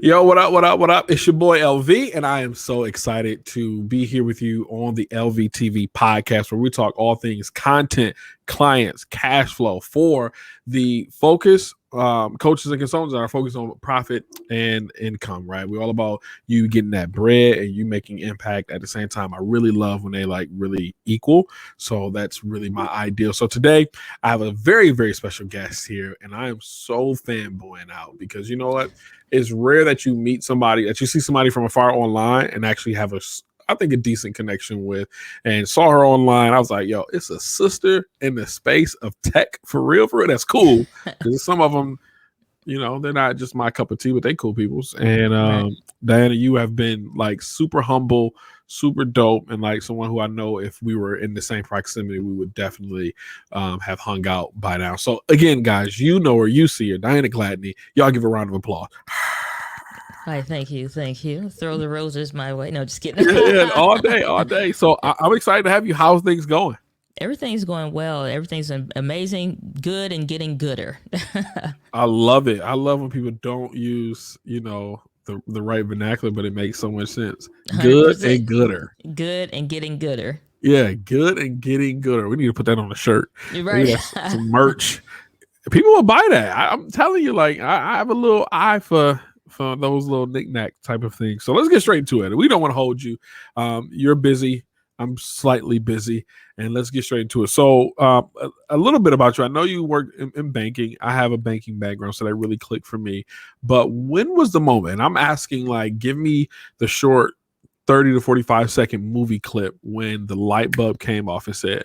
Yo, what up, what up, what up? It's your boy LV, and I am so excited to be here with you on the LVTV Podcast, where we talk all things content, clients, cash flow for the focus coaches and consultants that are focused on profit and income, right? We're all about you getting that bread and you making impact at the same time. I really love when they like really equal. So that's really my ideal. So today I have a very, very special guest here, and I am so fanboying out because you know what? It's rare that you meet somebody, that you see somebody from afar online and actually have I think a decent connection with, and saw her online. I was like, yo, it's a sister in the space of tech for real. That's cool. Because some of them, you know, they're not just my cup of tea, but they cool peoples. And Right. Diana, you have been like super humble, super dope, and like someone who I know if we were in the same proximity, we would definitely have hung out by now. So again, guys, you know her, you see her, Diana Gladney. Y'all give a round of applause. Hi, thank you. Throw the roses my way. No, just kidding. Yeah, all day. So I'm excited to have you. How's things going? Everything's going well. Everything's amazing, good, and getting gooder. I love it. I love when people don't use, you know, the right vernacular, but it makes so much sense. Good 100%. and gooder. Good and getting gooder. Yeah, good and getting gooder. We need to put that on a shirt. You're right. Maybe that's some merch. People will buy that. I'm telling you, like I have a little eye for those little knick-knack type of things. So let's get straight into it. We don't want to hold you. You're busy. I'm slightly busy, and let's get straight into it. So a little bit about you. I know you work in banking. I have a banking background, so that really clicked for me. But when was the moment? And I'm asking, like, give me the short 30 to 45 second movie clip when the light bulb came off and said,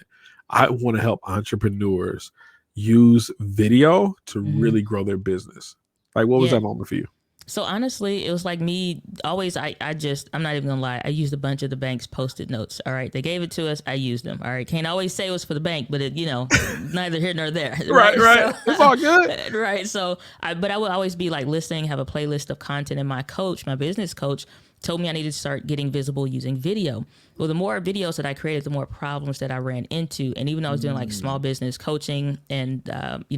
I want to help entrepreneurs use video to really grow their business. Like, what was that moment for you? So honestly, it was like me always. I'm not even gonna lie. I used a bunch of the bank's Post-it notes. All right, they gave it to us. I used them. All right, can't always say it was for the bank, but it, neither here nor there. Right. So, It's all good. Right. So, but I would always be like listening, have a playlist of content, and my business coach, told me I needed to start getting visible using video. Well, the more videos that I created, the more problems that I ran into. And even though I was doing like small business coaching and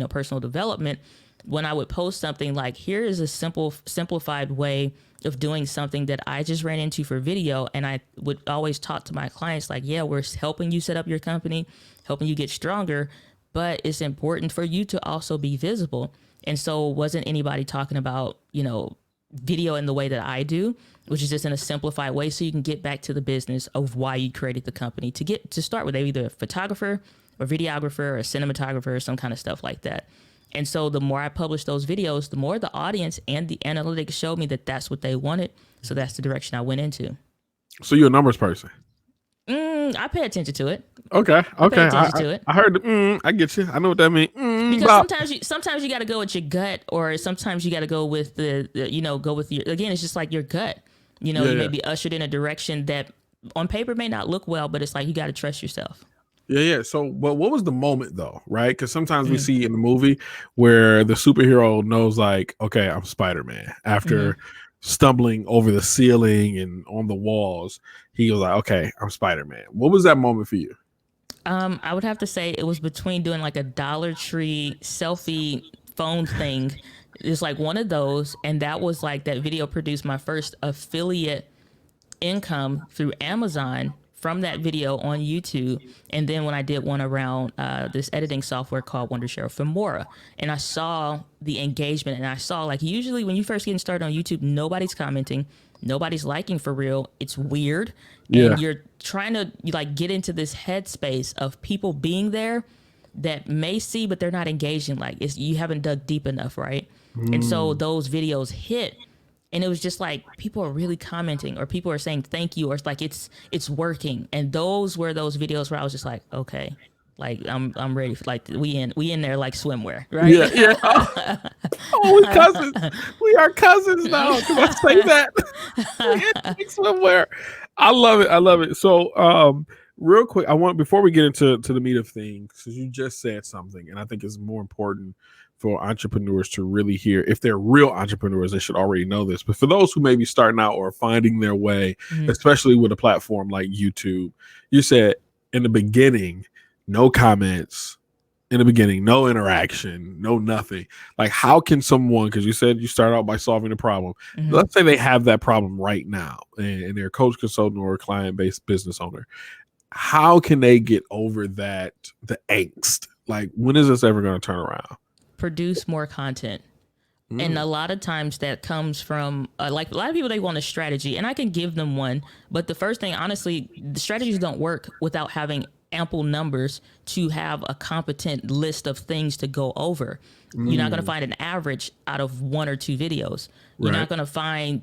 personal development, when I would post something like, here is a simplified way of doing something that I just ran into for video, and I would always talk to my clients like, yeah, we're helping you set up your company, helping you get stronger, but it's important for you to also be visible. And so wasn't anybody talking about, video in the way that I do, which is just in a simplified way so you can get back to the business of why you created the company, to start with either a photographer or videographer or a cinematographer or some kind of stuff like that. And so the more I published those videos, the more the audience and the analytics showed me that that's what they wanted. So that's the direction I went into. So you're a numbers person? I pay attention to it. Okay. I pay attention to it. I heard I get you. I know what that means. Because sometimes you got to go with your gut, or sometimes you got to go with go with your, again, it's just like your gut. You may be ushered in a direction that on paper may not look well, but it's like you got to trust yourself. Yeah. So, but what was the moment though, right? Because sometimes we see in the movie where the superhero knows, like, okay, I'm Spider-Man. After stumbling over the ceiling and on the walls, he was like, okay, I'm Spider-Man. What was that moment for you? I would have to say it was between doing like a Dollar Tree selfie phone thing. It's like one of those, and that was like that video produced my first affiliate income through Amazon from that video on YouTube. And then when I did one around this editing software called Wondershare Filmora, and I saw the engagement, and I saw, like, usually when you first getting started on YouTube, nobody's commenting, nobody's liking for real. It's weird. And you're trying to like get into this headspace of people being there that may see, but they're not engaging. Like, you haven't dug deep enough, right? And so those videos hit. And it was just like people are really commenting, or people are saying thank you, or it's like it's working. And those were those videos where I was just like, okay, like I'm ready. Like we in there like swimwear, right? Yeah. Oh, we cousins. We are cousins now. Can I say that? We in like swimwear. I love it. So real quick, before we get into the meat of things, because you just said something, and I think it's more important for entrepreneurs to really hear. If they're real entrepreneurs, they should already know this. But for those who may be starting out or finding their way, especially with a platform like YouTube, you said in the beginning, no comments, in the beginning, no interaction, no nothing. Like, how can someone, because you said you start out by solving the problem. Mm-hmm. Let's say they have that problem right now and they're a coach, consultant, or a client-based business owner. How can they get over the angst? Like, when is this ever going to turn around? Produce more content. And a lot of times that comes from like a lot of people, they want a strategy, and I can give them one. But the first thing, honestly, the strategies don't work without having ample numbers to have a competent list of things to go over. You're not going to find an average out of 1 or 2 videos. You're not going to find,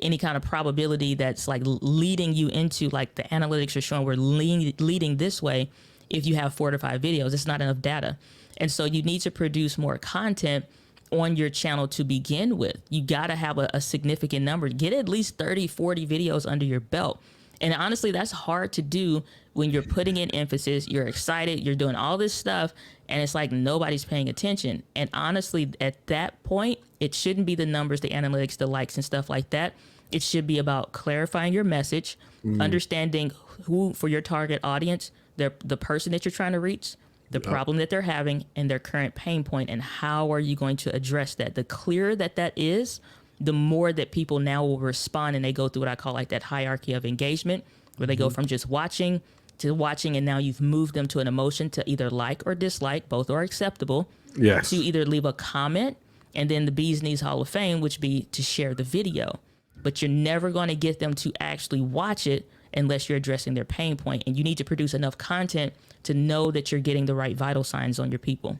any kind of probability that's like leading you into, like, the analytics are showing we're leading this way. If you have 4 to 5 videos, it's not enough data. And so you need to produce more content on your channel to begin with. You got to have a significant number. Get at least 30, 40 videos under your belt. And honestly, that's hard to do when you're putting in emphasis, you're excited, you're doing all this stuff, and it's like nobody's paying attention. And honestly, at that point, it shouldn't be the numbers, the analytics, the likes and stuff like that. It should be about clarifying your message, understanding who, for your target audience, the person that you're trying to reach, the problem that they're having, and their current pain point, and how are you going to address that. The clearer that is, the more that people now will respond, and they go through what I call like that hierarchy of engagement, where they go from just watching to watching, and now you've moved them to an emotion to either like or dislike, both are acceptable, to either leave a comment, and then the bee's knees hall of fame, which be to share the video. But you're never going to get them to actually watch it unless you're addressing their pain point. And you need to produce enough content to know that you're getting the right vital signs on your people.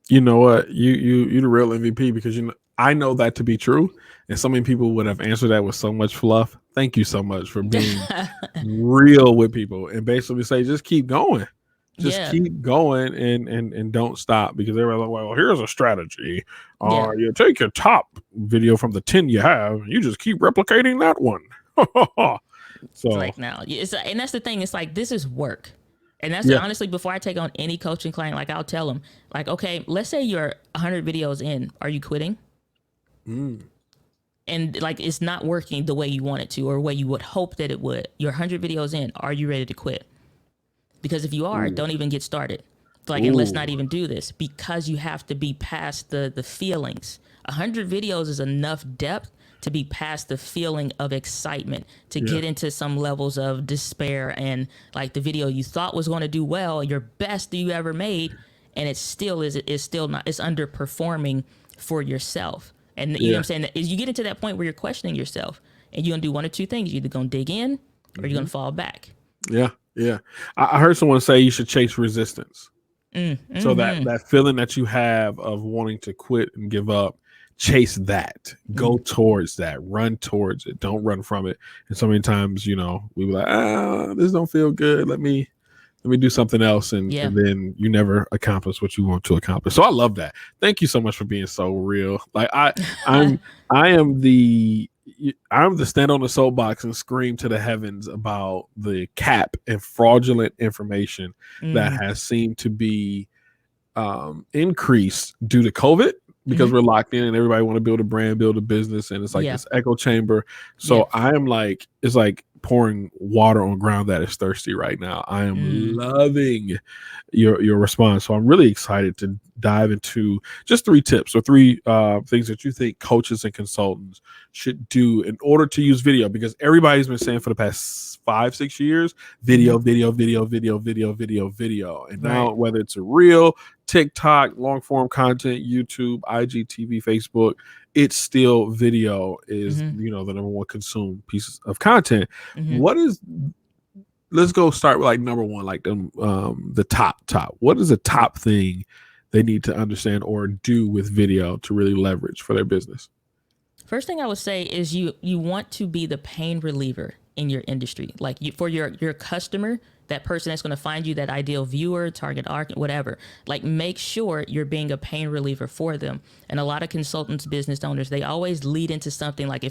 You know what? You're the real MVP, because I know that to be true. And so many people would have answered that with so much fluff. Thank you so much for being real with people and basically say, just keep going. Just keep going and don't stop, because everybody's like, well, here's a strategy. You take your top video from the 10 you have, and you just keep replicating that one. So, it's like, no, and that's the thing. It's like, this is work. And that's honestly, before I take on any coaching client, like, I'll tell them, like, okay, let's say you're 100 videos in. Are you quitting? And like, it's not working the way you want it to, or the way you would hope that it would. You're 100 videos in. Are you ready to quit? Because if you are, don't even get started. Like, and let's not even do this, because you have to be past the feelings. 100 videos is enough depth to be past the feeling of excitement, to get into some levels of despair, and like the video you thought was going to do well, your best that you ever made, and it's still not, it's underperforming for yourself. And you know what I'm saying? Is you get into that point where you're questioning yourself, and you're going to do one or two things. You're either going to dig in or you're going to fall back. Yeah. Yeah. I heard someone say you should chase resistance. So that feeling that you have of wanting to quit and give up, chase that, go towards that, run towards it. Don't run from it. And so many times, we were like, this don't feel good. Let me do something else. And then you never accomplish what you want to accomplish. So I love that. Thank you so much for being so real. Like I'm the stand on the soapbox and scream to the heavens about the cap and fraudulent information that has seemed to be increased due to COVID, because we're locked in and everybody want to build a brand, build a business, and it's like this echo chamber. So I am like, it's like pouring water on ground that is thirsty right now. I am loving your response. So I'm really excited to dive into just 3 tips or 3 things that you think coaches and consultants should do in order to use video, because everybody's been saying for the past 5-6 years, video. And now whether it's a reel, TikTok, long form content, YouTube, IGTV, Facebook, it's still video is, the number one consumed pieces of content. Let's go start with like number one, like the top. What is the top thing they need to understand or do with video to really leverage for their business? First thing I would say is you want to be the pain reliever in your industry. Like for your customer, that person that's going to find you, that ideal viewer, target audience, whatever, like make sure you're being a pain reliever for them. And a lot of consultants, business owners, they always lead into something like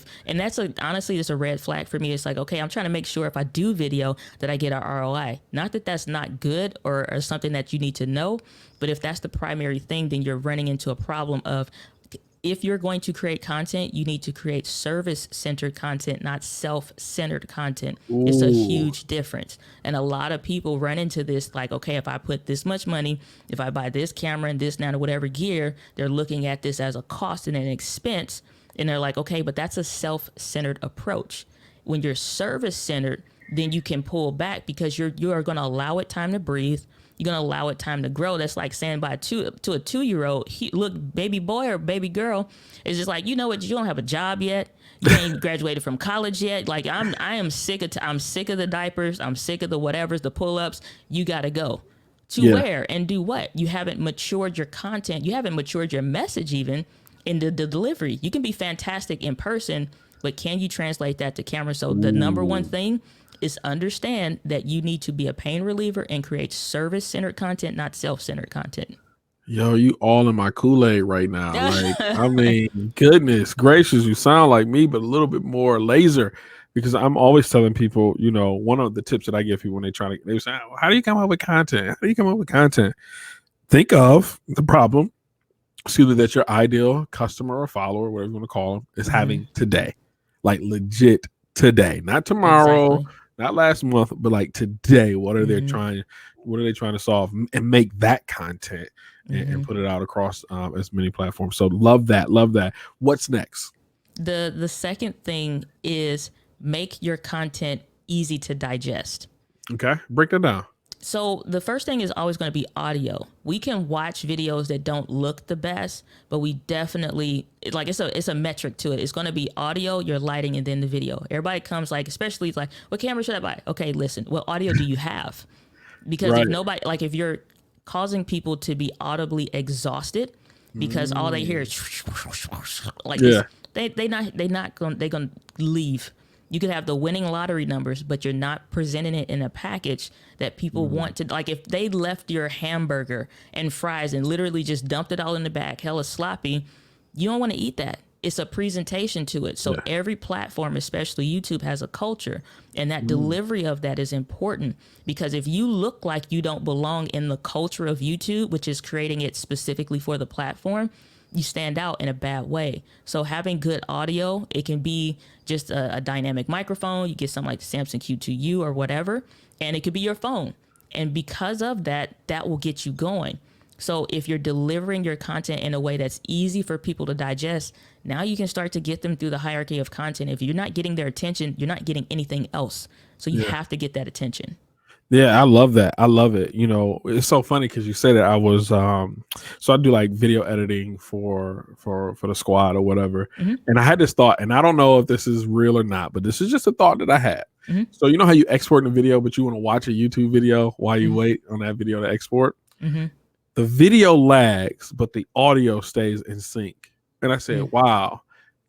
honestly, it's a red flag for me. It's like, okay, I'm trying to make sure if I do video that I get a ROI. Not that that's not good or something that you need to know, but if that's the primary thing, then you're running into a problem of, if you're going to create content, you need to create service-centered content, not self-centered content. Ooh. It's a huge difference. And a lot of people run into this like, okay, if I put this much money, if I buy this camera and this now or whatever gear, they're looking at this as a cost and an expense. And they're like, okay, but that's a self-centered approach. When you're service-centered, then you can pull back because you are going to allow it time to breathe. You're going to allow it time to grow. That's like saying to a 2-year-old, look, baby boy or baby girl, it's just like, you know what? You don't have a job yet. You ain't graduated from college yet. Like I am sick of the diapers. I'm sick of the whatevers, the pull-ups. You got to go. To where and do what? You haven't matured your content. You haven't matured your message even in the delivery. You can be fantastic in person, but can you translate that to camera? So the number one thing is understand that you need to be a pain reliever and create service-centered content, not self-centered content. Yo, you all in my Kool-Aid right now. Like, I mean, goodness gracious, you sound like me, but a little bit more laser. Because I'm always telling people, you know, one of the tips that I give people when they say, how do you come up with content? How do you come up with content? Think of the problem, excuse me, that your ideal customer or follower, whatever you want to call them, is having today. Like legit today, not tomorrow, not last month, but like today. What are they trying to solve and make that content and put it out across as many platforms. So love that. What's next? The second thing is make your content easy to digest. Okay. Break that down. So the first thing is always going to be audio. We can watch videos that don't look the best, but we definitely it's a metric to it. It's going to be audio, your lighting, and then the video. Everybody comes like, especially like, what camera should I buy? Okay, listen, what audio do you have? Because if you're causing people to be audibly exhausted because all they hear is like they're gonna leave. You could have the winning lottery numbers, but you're not presenting it in a package that people want to. Like if they left your hamburger and fries and literally just dumped it all in the bag, hella sloppy, you don't want to eat that. It's a presentation to it. So every platform, especially YouTube, has a culture, and that delivery of that is important, because if you look like you don't belong in the culture of YouTube, which is creating it specifically for the platform, you stand out in a bad way. So having good audio, it can be just a dynamic microphone. You get something like the Samsung Q2U or whatever, and it could be your phone. And because of that, that will get you going. So if you're delivering your content in a way that's easy for people to digest, now you can start to get them through the hierarchy of content. If you're not getting their attention, you're not getting anything else. So you have to get that attention. Yeah, I love that. I love it. You know, it's so funny because you say that. I was so I do like video editing for the squad or whatever. And I had this thought, and I don't know if this is real or not, but this is just a thought that I had. So you know how you export a video, but you want to watch a YouTube video while you wait on that video to export? The video lags, but the audio stays in sync. And I said, wow,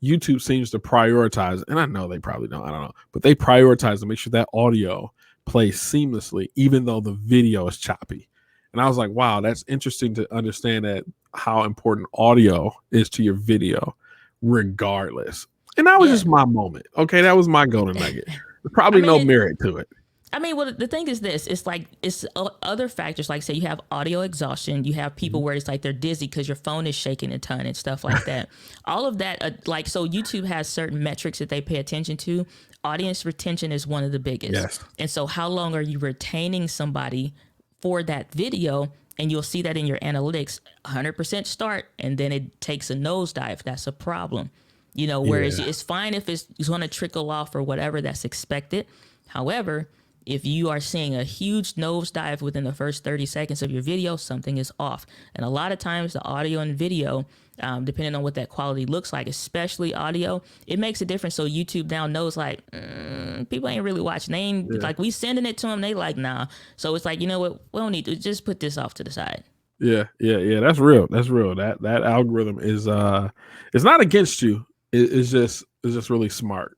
YouTube seems to prioritize, and I know they probably don't, I don't know, but they prioritize to make sure that audio plays seamlessly, even though the video is choppy. And I was like, wow, that's interesting to understand that how important audio is to your video, regardless. And that was just my moment. Okay, that was my golden nugget. There's probably no merit to it. I mean, well, the thing is this, it's like, it's other factors. Like say you have audio exhaustion, you have people where it's like they're dizzy because your phone is shaking a ton and stuff like that. All of that, so YouTube has certain metrics that they pay attention to. Audience retention is one of the biggest. Yes. And so how long are you retaining somebody for that video? And you'll see that in your analytics, 100% start, and then it takes a nosedive. That's a problem. You know, whereas it's fine if it's going to trickle off or whatever, that's expected. However, if you are seeing a huge nosedive within the first 30 seconds of your video, something is off. And a lot of times the audio and video, depending on what that quality looks like, especially audio, it makes a difference. So YouTube now knows like, people ain't really watching. Like we sending it to them, they like, nah. So it's like, you know what, we don't need to just put this off to the side. Yeah. That's real. That algorithm is, it's not against you. It's just really smart.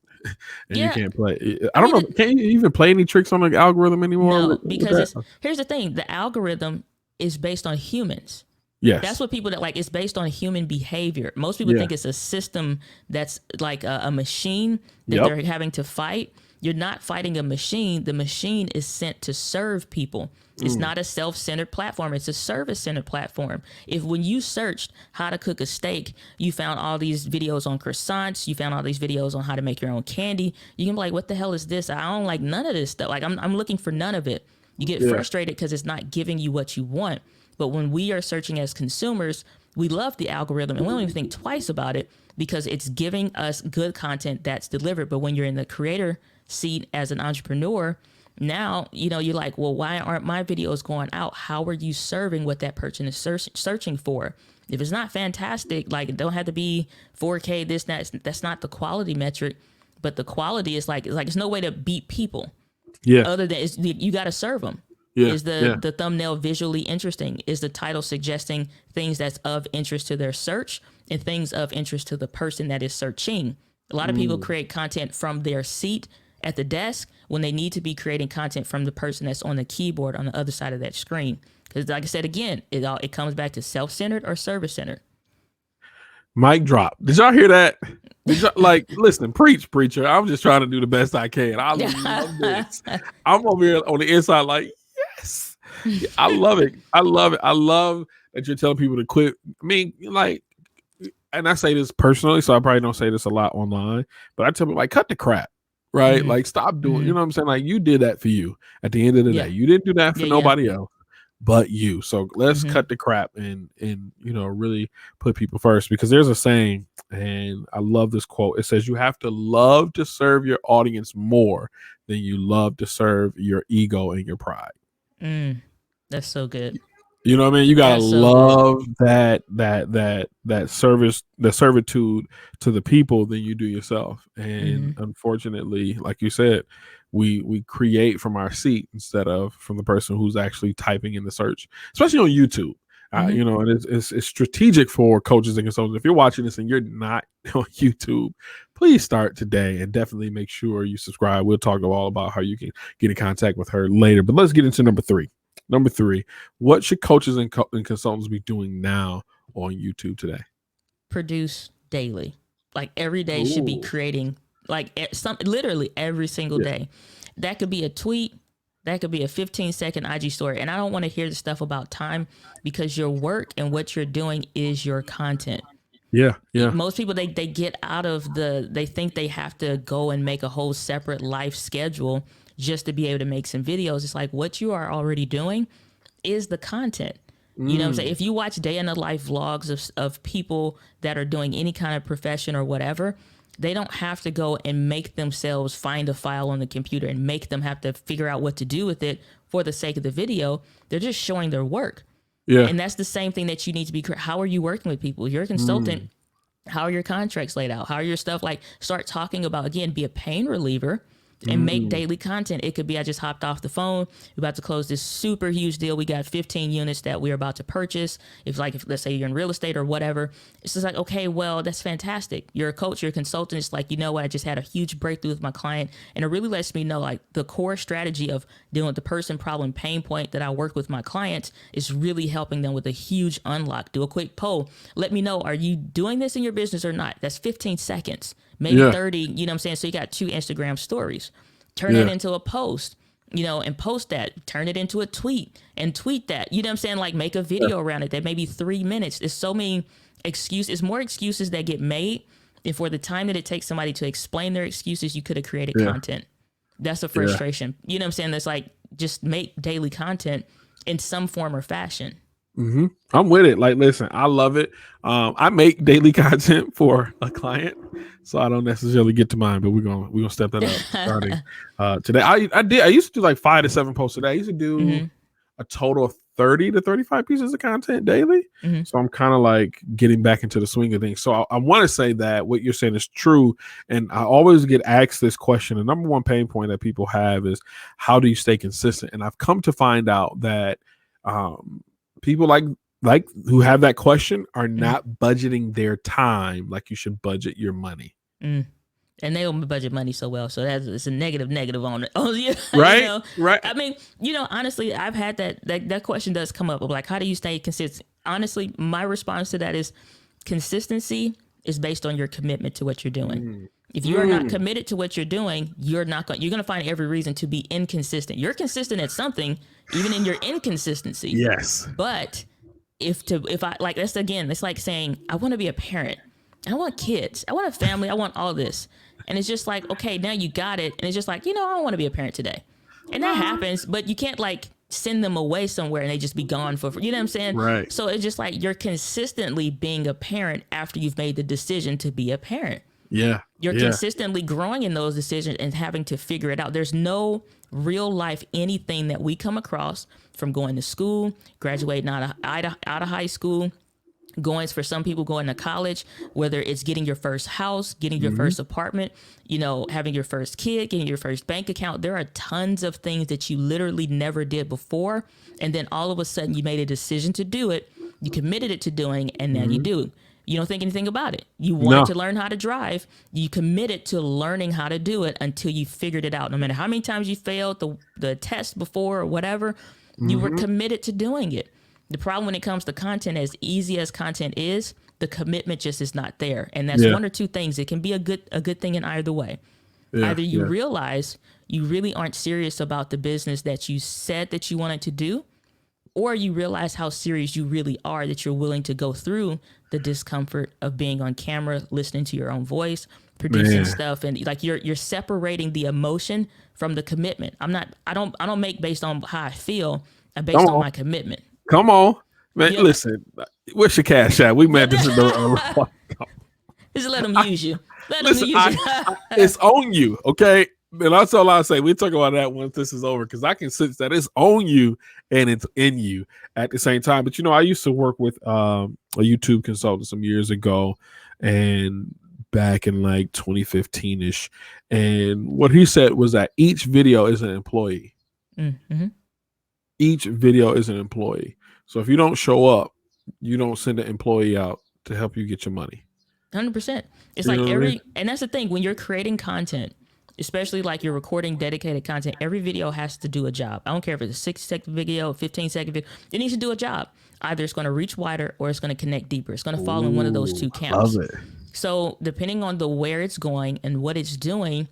And you can't play. I don't know. Can you even play any tricks on the algorithm anymore? No, because here's the thing: the algorithm is based on humans. Yes, that's what people that like. It's based on human behavior. Most people think it's a system that's like a machine that they're having to fight. you're not fighting a machine. The machine is sent to serve people. It's not a self-centered platform. It's a service-centered platform. If when you searched how to cook a steak, you found all these videos on croissants, you found all these videos on how to make your own candy, you can be like, what the hell is this? I don't like none of this stuff. Like I'm looking for none of it. You get frustrated because it's not giving you what you want. But when we are searching as consumers, we love the algorithm and we don't even think twice about it because it's giving us good content that's delivered. But when you're in the creator seat as an entrepreneur, now, you're like, well, why aren't my videos going out? How are you serving what that person is searching for? If it's not fantastic, like it don't have to be 4K, this, that's not the quality metric, but the quality is like it's no way to beat people. Yeah. Other than you got to serve them. Yeah. Is the thumbnail visually interesting? Is the title suggesting things that's of interest to their search and things of interest to the person that is searching? A lot of people create content from their seat at the desk when they need to be creating content from the person that's on the keyboard on the other side of that screen. Because like I said, again, it comes back to self-centered or service-centered. Mic drop. Did y'all hear that? Listen, preacher. I'm just trying to do the best I can. I love this. I'm over here on the inside like, yes. I love it. I love that you're telling people to quit. I mean, like, and I say this personally, so I probably don't say this a lot online, but I tell people, like, cut the crap. Right? Like, stop doing, you know what I'm saying? Like, you did that for you at the end of the day. You didn't do that for nobody else but you. So let's cut the crap and really put people first, because there's a saying, and I love this quote. It says, you have to love to serve your audience more than you love to serve your ego and your pride. That's so good. You know what I mean? You gotta love that service, the servitude to the people than you do yourself. And unfortunately, like you said, we create from our seat instead of from the person who's actually typing in the search, especially on YouTube. And it's strategic for coaches and consultants. If you're watching this and you're not on YouTube, please start today and definitely make sure you subscribe. We'll talk all about how you can get in contact with her later. But let's get into number three. Number three, what should coaches and consultants be doing now on YouTube today? Produce daily. Like every day should be creating, like literally every single day. That could be a tweet. That could be a 15-second IG story. And I don't want to hear the stuff about time, because your work and what you're doing is your content. Yeah. Most people, they get out of they think they have to go and make a whole separate life schedule just to be able to make some videos. It's like, what you are already doing is the content. You know what I'm saying? If you watch day in the life vlogs of people that are doing any kind of profession or whatever, they don't have to go and make themselves find a file on the computer and make them have to figure out what to do with it for the sake of the video. They're just showing their work. Yeah. And that's the same thing that you need to be. How are you working with people? You're a consultant. How are your contracts laid out? How are your stuff? Like, start talking about, again, be a pain reliever and make daily content. It could be, I just hopped off the phone. We're about to close this super huge deal. We got 15 units that we're about to purchase. If let's say you're in real estate or whatever, it's just like, okay, well, that's fantastic. You're a coach, you're a consultant. It's like, you know what? I just had a huge breakthrough with my client. And it really lets me know, like, the core strategy of dealing with the person, problem, pain point that I work with my clients is really helping them with a huge unlock. Do a quick poll. Let me know, are you doing this in your business or not? That's 15 seconds. Maybe 30, you know what I'm saying? So you got 2 Instagram stories. Turn it into a post, and post that. Turn it into a tweet and tweet that. You know what I'm saying? Like, make a video around it that maybe 3 minutes. There's so many excuses. It's more excuses that get made. And for the time that it takes somebody to explain their excuses, you could have created content. That's a frustration. You know what I'm saying? That's like, just make daily content in some form or fashion. I'm with it. Like, listen, I love it. I make daily content for a client, so I don't necessarily get to mine, but we're gonna step that up starting today. I used to do like 5 to 7 posts a day. I used to do a total of 30 to 35 pieces of content daily. So I'm kind of like getting back into the swing of things. So I want to say that what you're saying is true. And I always get asked this question. The number one pain point that people have is, how do you stay consistent? And I've come to find out that people like who have that question are not budgeting their time like you should budget your money. And they don't budget money so well, so it's a negative on it. Right, right. I mean, honestly, I've had that question does come up of like, how do you stay consistent? Honestly, my response to that is, consistency is based on your commitment to what you're doing. If you are not committed to what you're doing, you're going to find every reason to be inconsistent. You're consistent at something, even in your inconsistency. Yes. But if I like, that's again, it's like saying, I want to be a parent. I want kids. I want a family. I want all this. And it's just like, okay, now you got it. And it's just like, I don't want to be a parent today. And that happens, but you can't like send them away somewhere and they just be gone for, you know what I'm saying? Right. So it's just like you're consistently being a parent after you've made the decision to be a parent. Yeah. You're consistently growing in those decisions and having to figure it out. There's no real life anything that we come across from going to school, graduating out of high school, for some people going to college, whether it's getting your first house, getting your first apartment, having your first kid, getting your first bank account. There are tons of things that you literally never did before. And then all of a sudden you made a decision to do it. You committed it to doing, and now you do. You don't think anything about it. You wanted to learn how to drive. You committed to learning how to do it until you figured it out. No matter how many times you failed the test before or whatever, you were committed to doing it. The problem when it comes to content, as easy as content is, the commitment just is not there. And that's one or two things. It can be a good thing in either way. Yeah, either you realize you really aren't serious about the business that you said that you wanted to do, or you realize how serious you really are, that you're willing to go through the discomfort of being on camera, listening to your own voice, producing stuff, and like you're separating the emotion from the commitment. I don't make based on how I feel. I based on my commitment. Come on, man. Yeah. Listen, where's your cash at? We met this in the just let them use you. Let them use you. It's on you, okay? And that's all I say. We'll talk about that once this is over, because I can sense that it's on you and it's in you at the same time. But I used to work with a YouTube consultant some years ago, and back in like 2015-ish. And what he said was that each video is an employee. Mm-hmm. Each video is an employee. So if you don't show up, you don't send an employee out to help you get your money. 100%. It's like and that's the thing, when you're creating content, especially like you're recording dedicated content, every video has to do a job. I don't care if it's a 6-second video, 15-second video, it needs to do a job. Either it's going to reach wider or it's going to connect deeper. It's going to fall in one of those two camps. Love it. So depending on where it's going and what it's doing,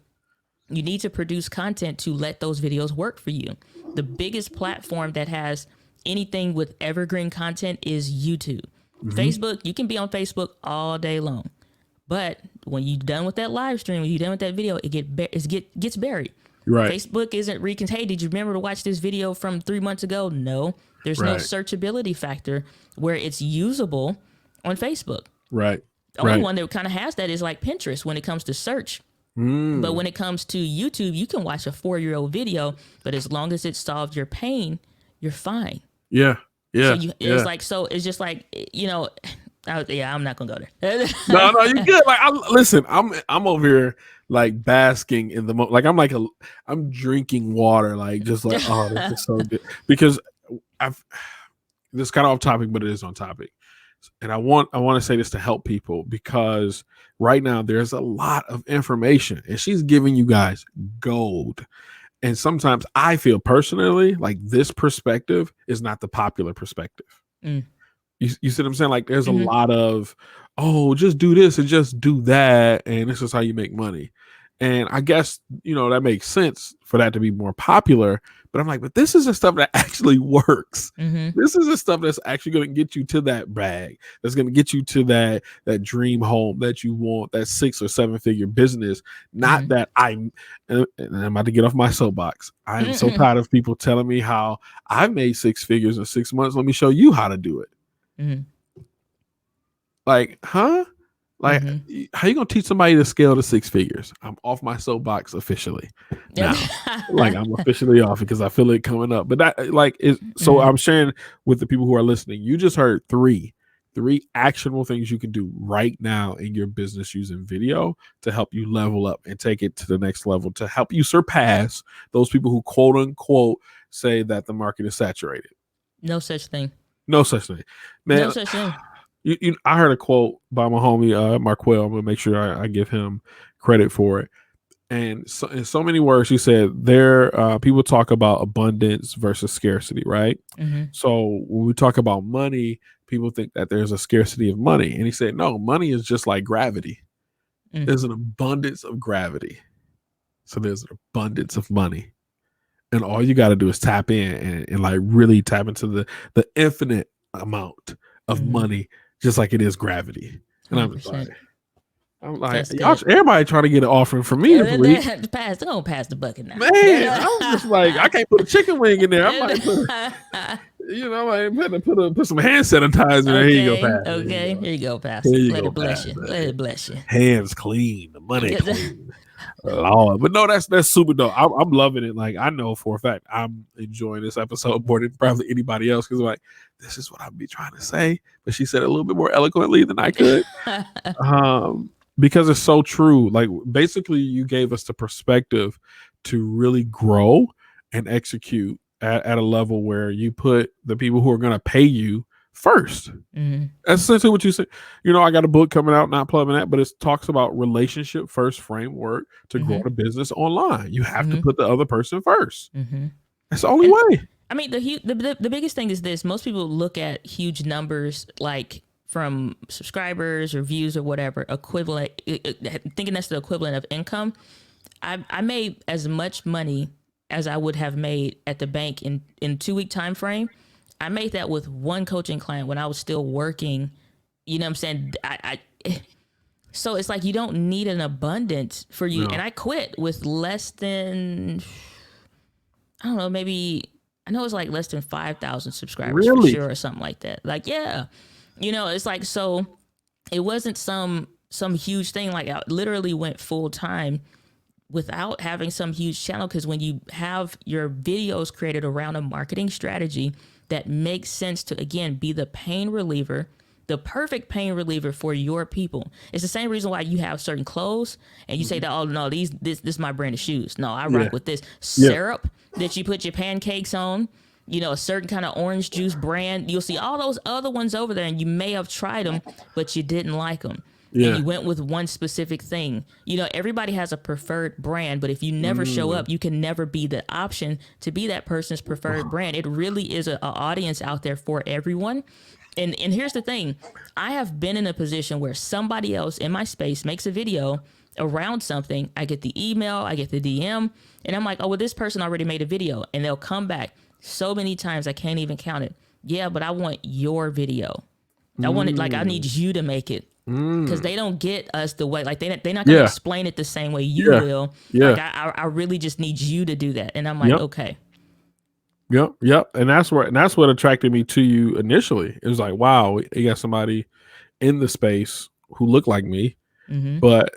you need to produce content to let those videos work for you. The biggest platform that has anything with evergreen content is YouTube. Facebook, you can be on Facebook all day long. But when you're done with that live stream, when you're done with that video, it gets buried. Right. Facebook isn't hey, did you remember to watch this video from 3 months ago? No. There's no searchability factor where it's usable on Facebook. Right. The only one that kind of has that is like Pinterest when it comes to search. But when it comes to YouTube, you can watch a 4-year-old video, but as long as it solved your pain, you're fine. Yeah. Yeah. So it's like, so it's just like, I'm not gonna go there. No, you're good. Like, I'm over here like basking in the moment. Like I'm drinking water. Like just like, oh, this is so good. Because this is kind of off topic, but it is on topic. And I want to say this to help people, because right now there's a lot of information, and she's giving you guys gold. And sometimes I feel personally like this perspective is not the popular perspective. You see what I'm saying? Like there's a lot of, just do this and just do that, and this is how you make money. And I guess, that makes sense for that to be more popular. But I'm like, but this is the stuff that actually works. This is the stuff that's actually going to get you to that bag. That's going to get you to that dream home that you want, that 6 or 7 figure business. Not that and I'm about to get off my soapbox. I'm so proud of people telling me how I made 6 figures in 6 months. Let me show you how to do it. Like, huh? Like, how you gonna teach somebody to scale to 6 figures? I'm off my soapbox officially now. Like, I'm officially off because I feel it coming up. But that, like, is so I'm sharing with the people who are listening. You just heard three actionable things you can do right now in your business using video to help you level up and take it to the next level, to help you surpass those people who quote unquote say that the market is saturated. No such thing. No such thing, man. No such thing. I heard a quote by my homie Marquell. I'm gonna make sure I give him credit for it. And so, in so many words, he said people talk about abundance versus scarcity, right? So when we talk about money, people think that there's a scarcity of money, and he said, no, money is just like gravity. there's an abundance of gravity. So there's an abundance of money. And all you got to do is tap in and like really tap into the infinite amount of money, just like it is gravity. And 100%. I'm like, y'all, everybody trying to get an offering from me this week. Don't pass the bucket now. Man, I'm just like, I can't put a chicken wing in there. I might put some hand sanitizer in there. Here you go, Pastor. Okay, here you go, Pastor. Let it bless you. Let it bless you. Hands clean, the money clean. Lord. But no, that's super dope. I'm loving it. Like, I know for a fact I'm enjoying this episode more than probably anybody else, because like, this is what I'd be trying to say, but she said it a little bit more eloquently than I could. Because it's so true. Like, basically you gave us the perspective to really grow and execute at a level where you put the people who are going to pay you first. That's essentially what you said. You know, I got a book coming out, not plugging that, but it talks about relationship first framework to grow the business online. You have to put the other person first. That's the only way. I mean, the biggest thing is this. Most people look at huge numbers, like from subscribers or views or whatever, equivalent, thinking that's the equivalent of income. I made as much money as I would have made at the bank in 2-week time frame. I made that with one coaching client when I was still working. You know what I'm saying? So it's like, you don't need an abundance for you. No. And I quit with less than, I don't know, maybe, I know it's like less than 5,000 subscribers for sure, or something like that. Like, yeah, you know, it's like, so it wasn't some huge thing. Like, I literally went full time without having some huge channel. Cause when you have your videos created around a marketing strategy that makes sense to, again, be the pain reliever, the perfect pain reliever for your people. It's the same reason why you have certain clothes and you say that, oh no, this is my brand of shoes. No, I rock with this syrup that you put your pancakes on, you know, a certain kind of orange juice brand. You'll see all those other ones over there and you may have tried them, but you didn't like them. Yeah. And you went with one specific thing. You know, everybody has a preferred brand, but if you never show up, you can never be the option to be that person's preferred brand. It really is an audience out there for everyone. And here's the thing. I have been in a position where somebody else in my space makes a video around something. I get the email, I get the DM, and I'm like, oh, well, this person already made a video. And they'll come back so many times I can't even count it. Yeah, but I want your video. I want it, like, I need you to make it. Because they don't get us the way, like, they're not going to explain it the same way you will. Yeah. Like, I really just need you to do that. And I'm like, okay. Yep. And that's what attracted me to you initially. It was like, wow, you got somebody in the space who looked like me, but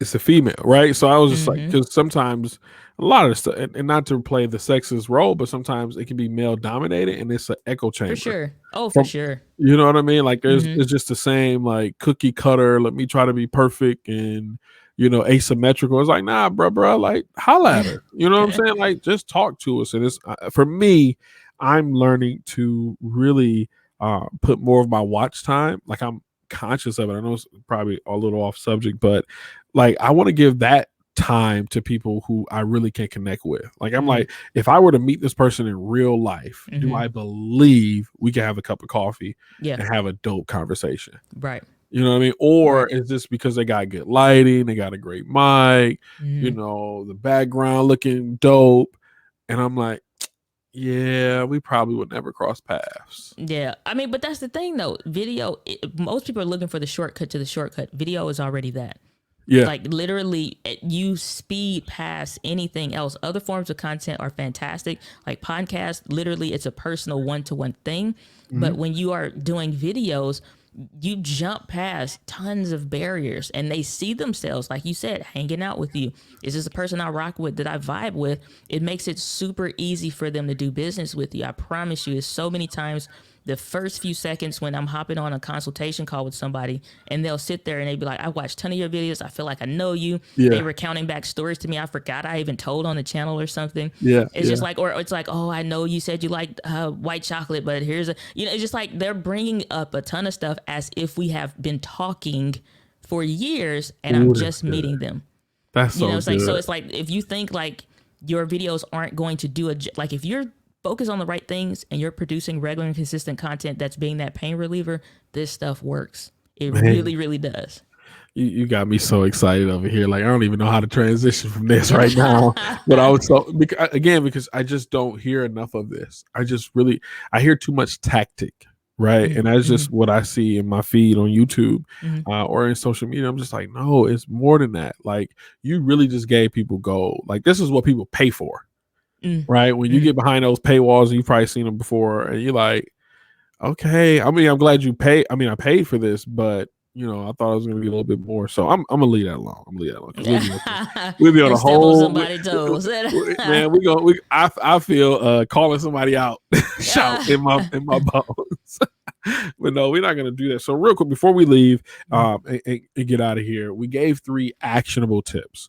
it's a female, right? So I was just like, because sometimes a lot of the stuff, and not to play the sexist role, but sometimes it can be male dominated and it's an echo chamber. For sure. Oh, for sure. You know what I mean? Like, it's just the same, like, cookie cutter. Let me try to be perfect and, you know, asymmetrical. It's like, nah, bro, like, holla at her. You know what I'm saying? Like, just talk to us. And it's, for me, I'm learning to really put more of my watch time. Like, I'm conscious of it. I know it's probably a little off subject, but like, I want to give that time to people who I really can connect with. Like, I'm like, if I were to meet this person in real life, do I believe we can have a cup of coffee and have a dope conversation? Right. You know what I mean? Or is this because they got good lighting, they got a great mic, you know, the background looking dope, and I'm like, yeah, we probably would never cross paths. Yeah. I mean, but that's the thing though. Video, most people are looking for the shortcut to the shortcut. Video is already that. Yeah. Like, literally, you speed past anything else. Other forms of content are fantastic. Like podcast, literally, it's a personal one-to-one thing. But when you are doing videos, you jump past tons of barriers and they see themselves, like you said, hanging out with you. Is this a person I rock with, that I vibe with? It makes it super easy for them to do business with you. I promise you, it's so many times the first few seconds when I'm hopping on a consultation call with somebody and they'll sit there and they'll be like, I watched a ton of your videos. I feel like I know you. Yeah. They were counting back stories to me I forgot I even told on the channel or something. Yeah. It's just like, or it's like, oh, I know you said you liked white chocolate, but here's it's just like they're bringing up a ton of stuff as if we have been talking for years and I'm just meeting them. That's so it's like, so it's like, if you think like your videos aren't going to do like, if you're focus on the right things and you're producing regular and consistent content that's being that pain reliever, this stuff works. It really, really does. You got me so excited over here. Like I don't even know how to transition from this right now. But I was so because I just don't hear enough of this. I hear too much tactic, right? And that's just what I see in my feed on YouTube or in social media. I'm just like, no, it's more than that. Like you really just gave people gold. Like this is what people pay for, right? When you get behind those paywalls, and you've probably seen them before, and you're like, okay. I mean, I'm glad you pay. I mean, I paid for this, but I thought it was going to be a little bit more. So I'm gonna leave that alone. I'm gonna leave that alone. We'll be on a whole. Somebody's toes. Man, I feel calling somebody out, shout in my bones. But no, we're not gonna do that. So real quick before we leave, and get out of here, we gave 3 actionable tips.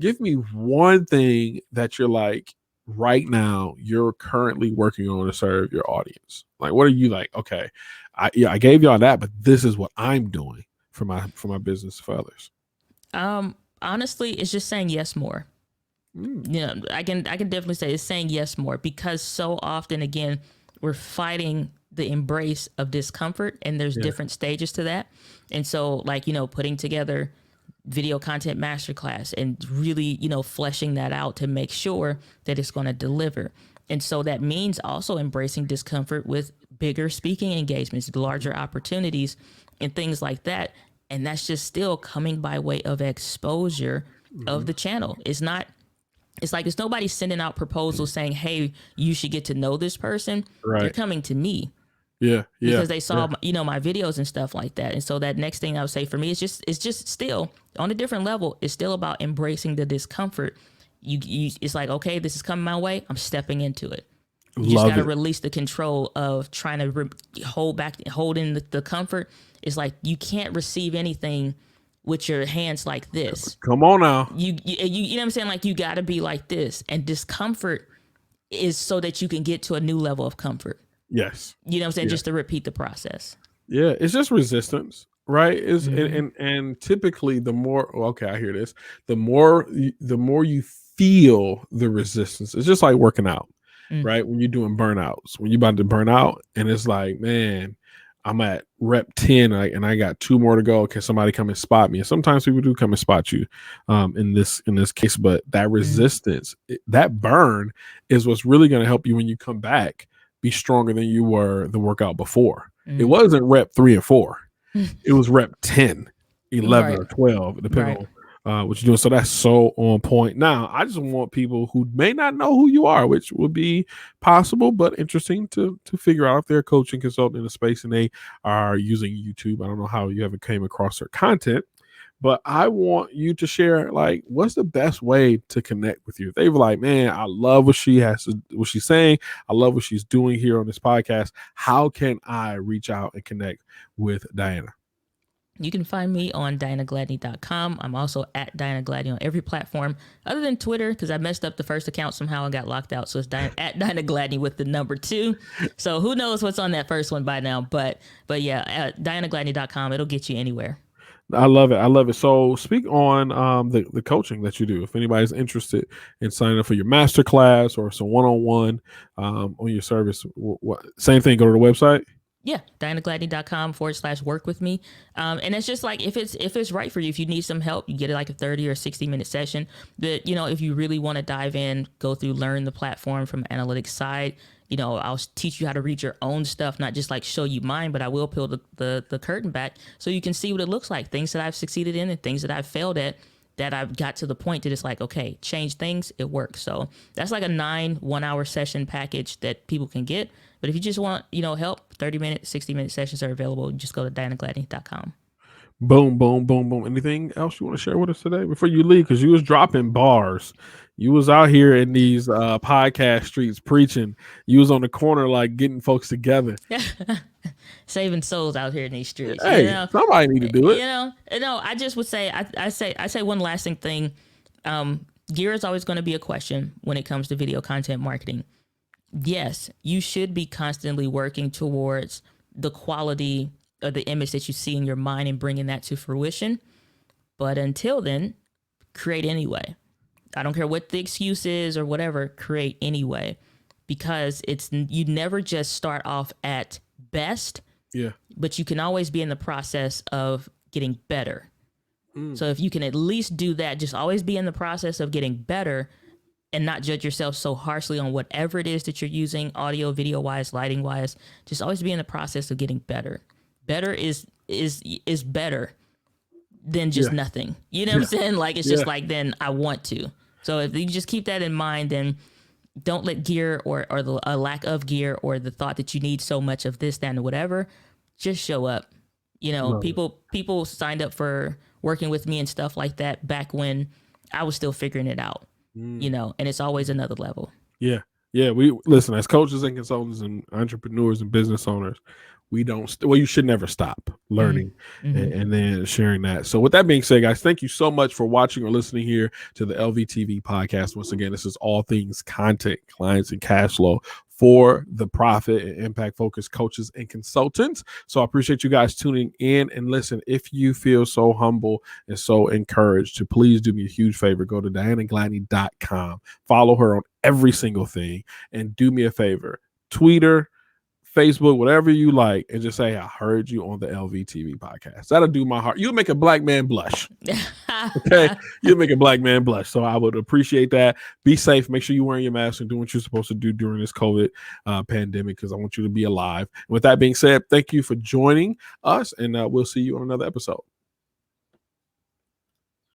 Give me one thing that you're like right now you're currently working on to serve your audience. Like, what are you like? Okay, I gave y'all that, but this is what I'm doing for my business for others. Honestly, it's just saying yes more. I can definitely say it's saying yes more, because so often, again, we're fighting the embrace of discomfort, and there's different stages to that. And so, like, putting together video content masterclass and really, fleshing that out to make sure that it's going to deliver. And so that means also embracing discomfort with bigger speaking engagements, larger opportunities, and things like that. And that's just still coming by way of exposure of the channel. It's nobody sending out proposals saying, hey, you should get to know this person. Right. They're coming to me. Yeah. Because they saw, my videos and stuff like that. And so that next thing I would say for me is just still on a different level. It's still about embracing the discomfort. It's like, okay, this is coming my way. I'm stepping into it. You just got to release the control of trying to hold in the comfort. It's like you can't receive anything with your hands like this. Come on now. You know what I'm saying? Like, you got to be like this. And discomfort is so that you can get to a new level of comfort. Yes. You know what I'm saying? Yeah. Just to repeat the process. Yeah. It's just resistance, right? And typically the more, I hear this, the more you feel the resistance. It's just like working out, right? When you're doing burnouts, when you're about to burn out and it's like, man, I'm at rep 10 and I got 2 more to go. Can somebody come and spot me? And sometimes people do come and spot you in this case, but that resistance, that burn is what's really going to help you when you come back be stronger than you were the workout before. It wasn't rep 3 and 4. It was rep 10, 11 or 12, depending on what you're doing. So that's so on point. Now, I just want people who may not know who you are, which would be possible, but interesting to figure out if they're a coaching consultant in a space and they are using YouTube. I don't know how you ever came across their content, but I want you to share, like, what's the best way to connect with you? They were like, man, I love what she's saying. I love what she's doing here on this podcast. How can I reach out and connect with Diana? You can find me on DianaGladney.com. I'm also at Diana Gladney on every platform other than Twitter, because I messed up the first account somehow and got locked out. So it's at Diana Gladney with the number 2. So who knows what's on that first one by now. But yeah, at DianaGladney.com, it'll get you anywhere. I love it. So speak on the coaching that you do. If anybody's interested in signing up for your masterclass or some one-on-one on your service, same thing, go to the website. Yeah, DianaGladney.com/work with me. And it's just like, if it's right for you, if you need some help, you get like a 30 or 60-minute session. But, if you really want to dive in, go through, learn the platform from analytics side, I'll teach you how to read your own stuff, not just like show you mine, but I will peel the curtain back so you can see what it looks like, things that I've succeeded in and things that I've failed at, that I've got to the point that it's like, okay, change things, it works. So that's like a 9 1-hour session package that people can get. But if you just want, help, 30-minute, 60-minute sessions are available. You just go to DianaGladney.com. Boom, boom, boom, boom. Anything else you want to share with us today before you leave? Because you was dropping bars. You was out here in these podcast streets preaching. You was on the corner, like, getting folks together. Saving souls out here in these streets. Hey, somebody need to do it. I just would say, I say one lasting thing. Gear is always going to be a question when it comes to video content marketing. Yes, you should be constantly working towards the quality of the image that you see in your mind and bringing that to fruition. But until then, create anyway. I don't care what the excuse is or whatever, create anyway, because you never just start off at best. Yeah. But you can always be in the process of getting better. So if you can at least do that, just always be in the process of getting better and not judge yourself so harshly on whatever it is that you're using, audio, video wise, lighting wise. Just always be in the process of getting better. Better is better than just nothing. You know what I'm saying? Like, it's just like, then I want to. So if you just keep that in mind, then don't let gear or a lack of gear or the thought that you need so much of this, that, and whatever, just show up. You know, people signed up for working with me and stuff like that back when I was still figuring it out, you know, and it's always another level. Yeah. Yeah. We listen, as coaches and consultants and entrepreneurs and business owners, you should never stop learning and then sharing that. So with that being said, guys, thank you so much for watching or listening here to the LVTV podcast. Once again, this is all things content, clients, and cash flow for the profit and impact focused coaches and consultants. So I appreciate you guys tuning in. And listen, if you feel so humble and so encouraged, to please do me a huge favor. Go to DianaGladney.com. Follow her on every single thing. And do me a favor. Tweet her, Facebook, whatever you like, and just say, I heard you on the LVTV podcast. That'll do my heart. You'll make a black man blush. Okay? You'll make a black man blush. So I would appreciate that. Be safe. Make sure you're wearing your mask and doing what you're supposed to do during this COVID pandemic, because I want you to be alive. And with that being said, thank you for joining us, and we'll see you on another episode.